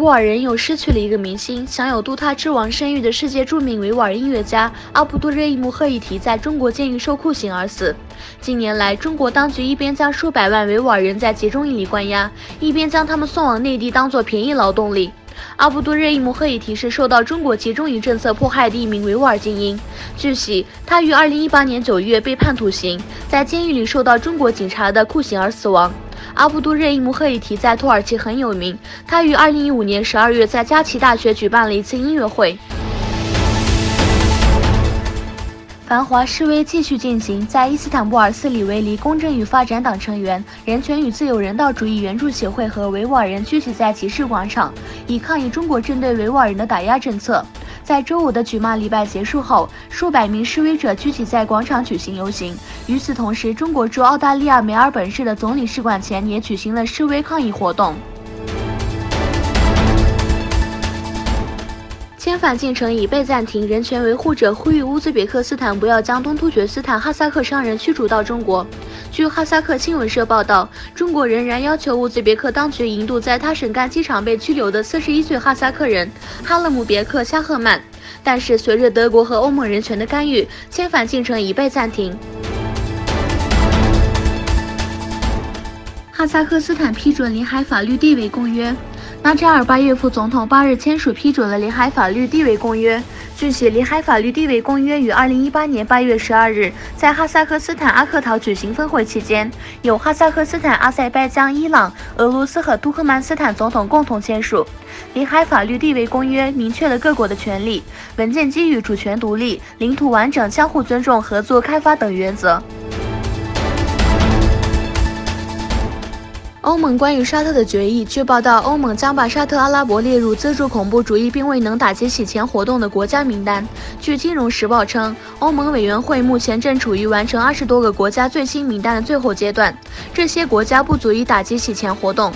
吾尔人又失去了一个明星，享有杜塔之王声誉的世界著名维吾尔音乐家阿卜杜热依木赫伊提在中国监狱受酷刑而死。近年来，中国当局一边将数百万维吾尔人在集中营里关押，一边将他们送往内地当作便宜劳动力。阿卜杜热依木赫伊提是受到中国集中营政策迫害的一名维吾尔精英。据悉，他于2018年9月被判徒刑，在监狱里受到中国警察的酷刑而死亡。阿卜杜热依木赫伊提在土耳其很有名，他于2015年12月在加齐大学举办了一次音乐会。反华示威继续进行，在伊斯坦布尔，斯里维离公正与发展党成员、人权与自由人道主义援助协会和维吾尔人聚集在集市广场，以抗议中国针对维吾尔人的打压政策。在周五的举骂礼拜结束后，数百名示威者聚集在广场举行游行。与此同时，中国驻澳大利亚梅尔本市的总领事馆前也举行了示威抗议活动。遣返进程已被暂停，人权维护者呼吁乌兹别克斯坦不要将东突厥斯坦哈萨克商人驱逐到中国。据哈萨克新闻社报道，中国仍然要求乌兹别克当局引渡在他省干机场被拘留的41岁哈萨克人哈勒姆别克夏赫曼，但是随着德国和欧盟人权的干预，遣返进程已被暂停。哈萨克斯坦批准临海法律地位公约。纳扎尔巴耶夫总统8日签署批准了临海法律地位公约。据悉，临海法律地位公约于2018年8月12日在哈萨克斯坦阿克陶举行峰会期间，由哈萨克斯坦、阿塞拜疆、伊朗、俄罗斯和土克曼斯坦总统共同签署。临海法律地位公约明确了各国的权利，文件基于主权独立、领土完整、相互尊重、合作开发等原则。欧盟关于沙特的决议。据报道，欧盟将把沙特阿拉伯列入资助恐怖主义并未能打击洗钱活动的国家名单。据《金融时报》称，欧盟委员会目前正处于完成20多个国家最新名单的最后阶段，这些国家不足以打击洗钱活动。